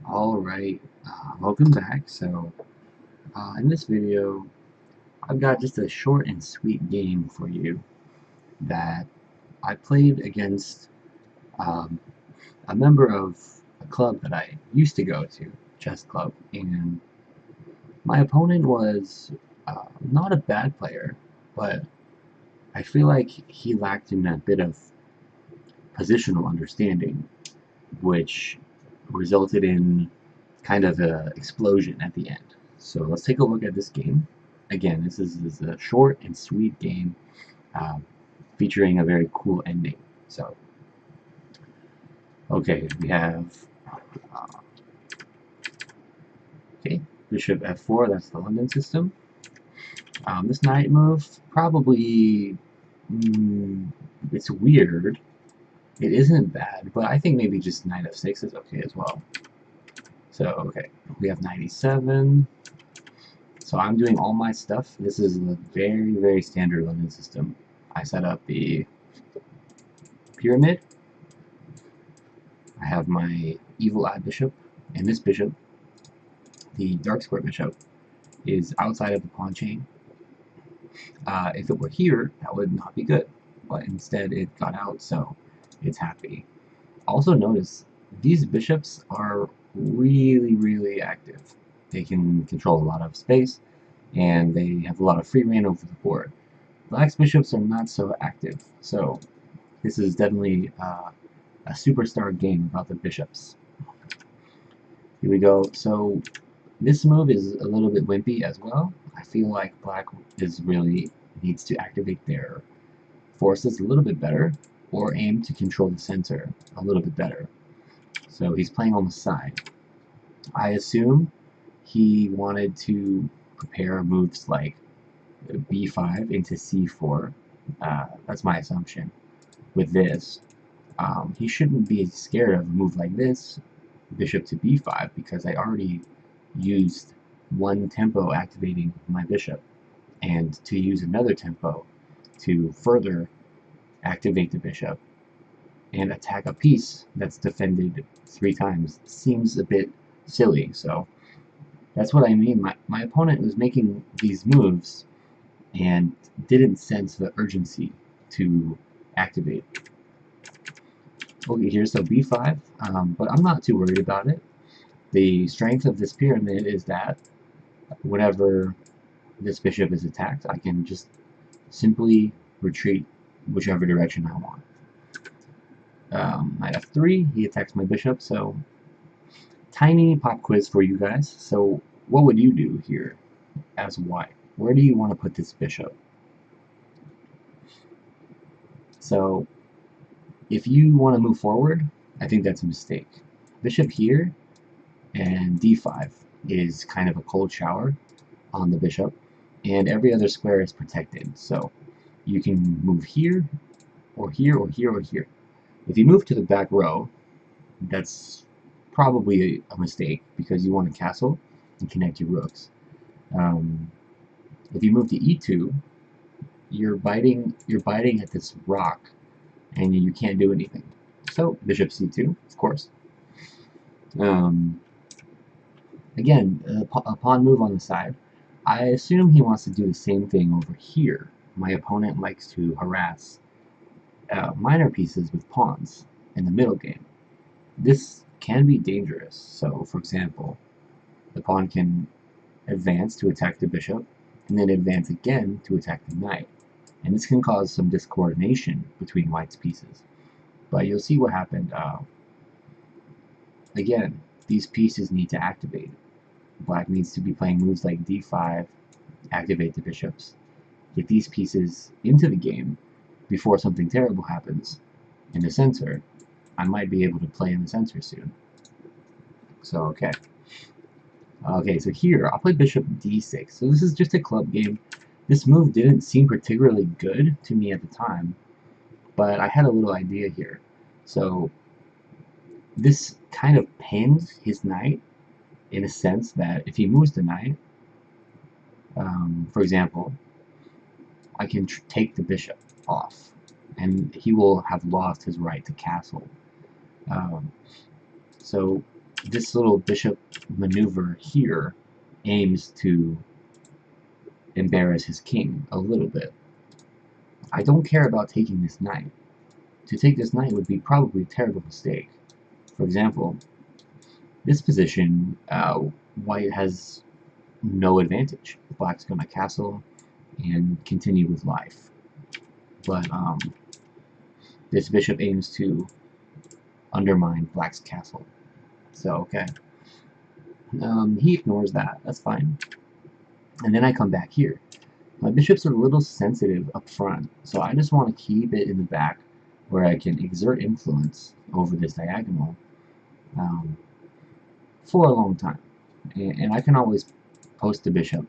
Alright, welcome back. In this video, I've got just a short and sweet game for you that I played against um, a member of a club that I used to go to, chess club, and my opponent was not a bad player, but I feel like he lacked in a bit of positional understanding, which resulted in kind of an explosion at the end. So let's take a look at this game. Again, this is a short and sweet game uh, featuring a very cool ending. So, okay, we have uh, okay, bishop f4. That's the London system. This knight move probably it's weird. It isn't bad, but I think maybe just knight f6 is okay as well. So okay, we have 97. So I'm doing all my stuff. This is a very standard London system. I set up the pyramid. I have my evil eye bishop, and this bishop, the dark square bishop, is outside of the pawn chain. If it were here, that would not be good, but instead it got out, so it's happy. Also notice, these bishops are really active. They can control a lot of space, and they have a lot of free reign over the board. Black's bishops are not so active, so this is definitely a superstar game about the bishops. Here we go. So this move is a little bit wimpy as well. I feel like black is really needs to activate their forces a little bit better, or aim to control the center a little bit better. So he's playing on the side. I assume he wanted to prepare moves like b5 into c4. That's my assumption. With this, he shouldn't be scared of a move like this, bishop to b5, because I already used one tempo activating my bishop, and to use another tempo to further activate the bishop and attack a piece that's defended 3 times seems a bit silly. So that's what I mean. My opponent was making these moves and didn't sense the urgency to activate. Okay, here's the b5, but I'm not too worried about it. The strength of this pyramid is that whenever this bishop is attacked, I can just simply retreat whichever direction I want. Knight f3, he attacks my bishop, so tiny pop quiz for you guys. So what would you do here as white? Where do you want to put this bishop? So if you want to move forward, I think that's a mistake. Bishop here and d5 is kind of a cold shower on the bishop, and every other square is protected. So you can move here, or here, or here, or here. If you move to the back row, that's probably a mistake because you want to castle and connect your rooks. If you move to e2, you're biting at this rock, and you can't do anything. So bishop c2, of course. Again, a pawn move on the side. I assume he wants to do the same thing over here. My opponent likes to harass minor pieces with pawns in the middle game. This can be dangerous. So, for example, the pawn can advance to attack the bishop, and then advance again to attack the knight. And this can cause some discoordination between white's pieces. But you'll see what happened. Again, these pieces need to activate. Black needs to be playing moves like d5, activate the bishops, get these pieces into the game before something terrible happens in the center. I might be able to play in the center soon. So, okay. Okay, so here, I'll play bishop d6. So this is just a club game. This move didn't seem particularly good to me at the time, but I had a little idea here. So this kind of pins his knight in a sense that if he moves the knight, for example, I can take the bishop off, and he will have lost his right to castle. So this little bishop maneuver here aims to embarrass his king a little bit. I don't care about taking this knight. To take this knight would be probably a terrible mistake. For example, this position, white has no advantage. Black's going to castle and continue with life. But this bishop aims to undermine black's castle. So, okay. He ignores that. That's fine. And then I come back here. My bishops are a little sensitive up front, so I just want to keep it in the back where I can exert influence over this diagonal for a long time. And I can always post the bishop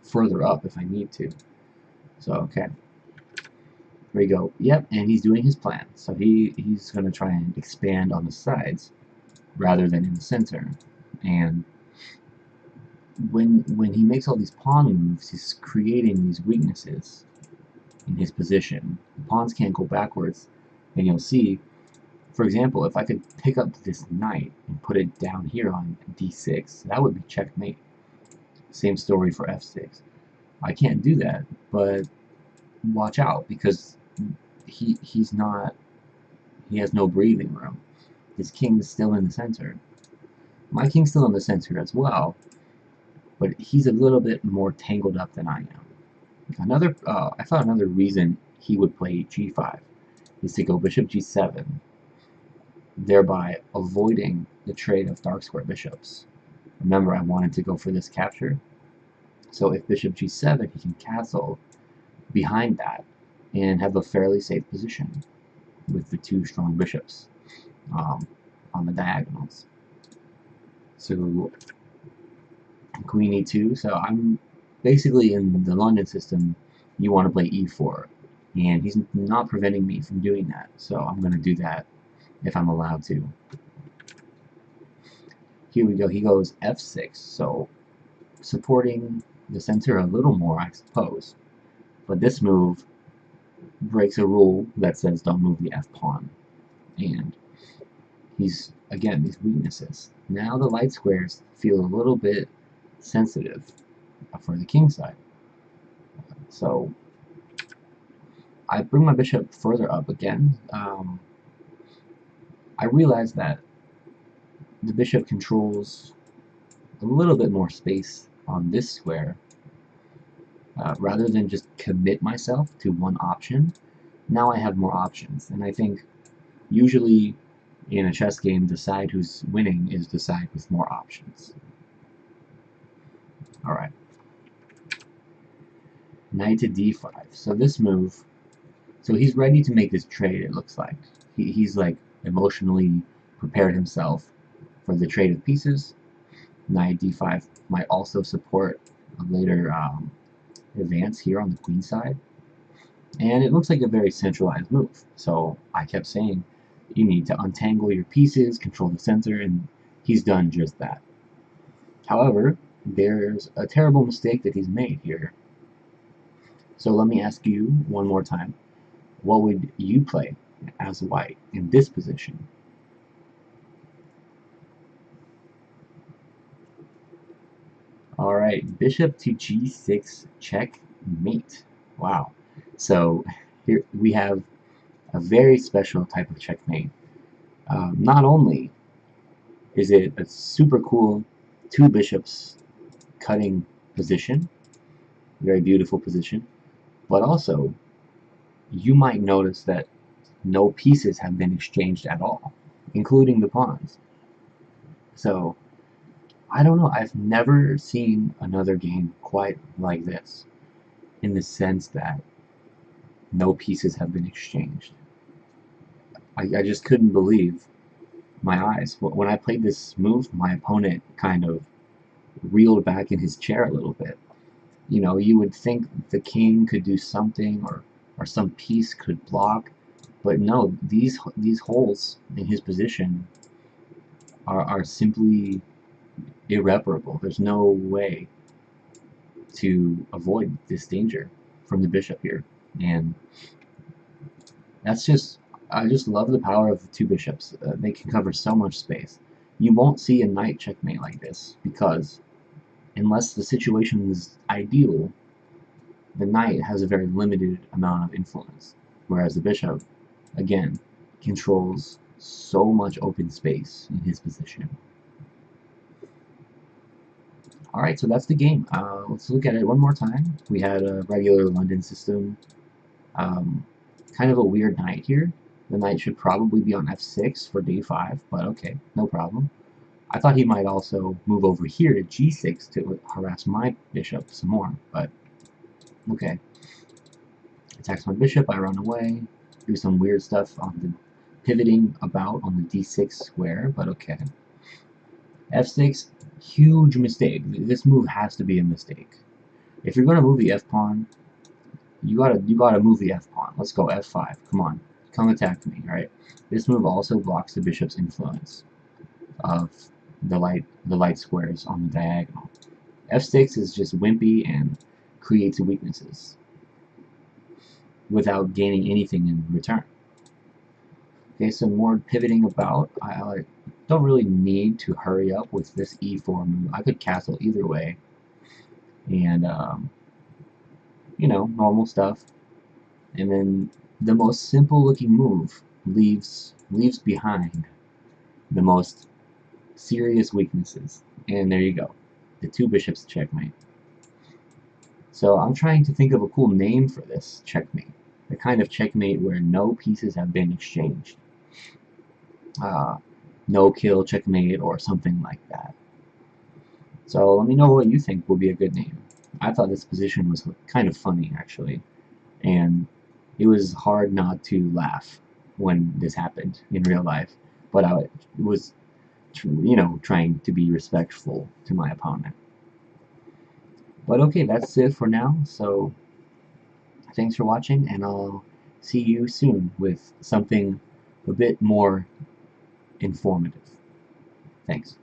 further up if I need to. So, okay. There we go. Yep, and he's doing his plan. So he's going to try and expand on the sides rather than in the center. And when he makes all these pawn moves, he's creating these weaknesses in his position. The pawns can't go backwards, and you'll see, for example, if I could pick up this knight and put it down here on d6, that would be checkmate. Same story for f6. I can't do that, but watch out, because he has no breathing room. His king's still in the center. My king's still in the center as well, but he's a little bit more tangled up than I am. I thought another reason he would play g5 is to go bishop g7, thereby avoiding the trade of dark square bishops. Remember, I wanted to go for this capture, so if bishop g7, he can castle behind that and have a fairly safe position with the two strong bishops on the diagonals. So queen e2, so I'm basically in the London system, you want to play e4, and he's not preventing me from doing that, so I'm going to do that if I'm allowed to. Here we go, he goes f6, so supporting the center a little more, I suppose. But this move breaks a rule that says don't move the f-pawn. And he's, again, these weaknesses. Now the light squares feel a little bit sensitive for the king side. So I bring my bishop further up again. I realize that the bishop controls a little bit more space on this square. Rather than just commit myself to one option, now I have more options. And I think usually in a chess game, the side who's winning is the side with more options. Alright. Knight to d5. So this move, so he's ready to make this trade, it looks like. He's like emotionally prepared himself for the trade of pieces. Knight d5 might also support a later advance here on the queen side. And it looks like a very centralized move. So I kept saying, you need to untangle your pieces, control the center, and he's done just that. However, there's a terrible mistake that he's made here. So let me ask you one more time. What would you play as white in this position? Alright, bishop to g6 checkmate. Wow. So here we have a very special type of checkmate. Not only is it a super cool two bishops cutting position, very beautiful position, but also you might notice that no pieces have been exchanged at all, including the pawns. So I don't know, I've never seen another game quite like this, in the sense that no pieces have been exchanged. I just couldn't believe my eyes. When I played this move, my opponent kind of reeled back in his chair a little bit. You know, you would think the king could do something, or some piece could block, but no, these holes in his position are simply irreparable. There's no way to avoid this danger from the bishop here, and that's just, I just love the power of the two bishops. They can cover so much space. You won't see a knight checkmate like this, because unless the situation is ideal, the knight has a very limited amount of influence, whereas the bishop, again, controls so much open space in his position. Alright, so that's the game. Let's look at it one more time. We had a regular London system. Kind of a weird knight here. The knight should probably be on f6 for d5, but okay, no problem. I thought he might also move over here to g6 to harass my bishop some more, but okay. Attacks my bishop, I run away, do some weird stuff on the pivoting about on the d6 square, but okay. f6, huge mistake. This move has to be a mistake. If you're gonna move the f-pawn, you gotta move the f-pawn. Let's go f5. Come on, come attack me, right? This move also blocks the bishop's influence of the light squares on the diagonal. f6 is just wimpy and creates weaknesses without gaining anything in return. Okay, some more pivoting about. I don't really need to hurry up with this e4 move. I could castle either way, and you know, normal stuff. And then the most simple looking move leaves behind the most serious weaknesses. And there you go, the two bishops checkmate. So I'm trying to think of a cool name for this checkmate, the kind of checkmate where no pieces have been exchanged. No kill checkmate or something like that. So let me know what you think will be a good name. I thought this position was kind of funny, actually, and it was hard not to laugh when this happened in real life, but I was, you know, trying to be respectful to my opponent. But okay, that's it for now, so thanks for watching, and I'll see you soon with something a bit more informative. Thanks.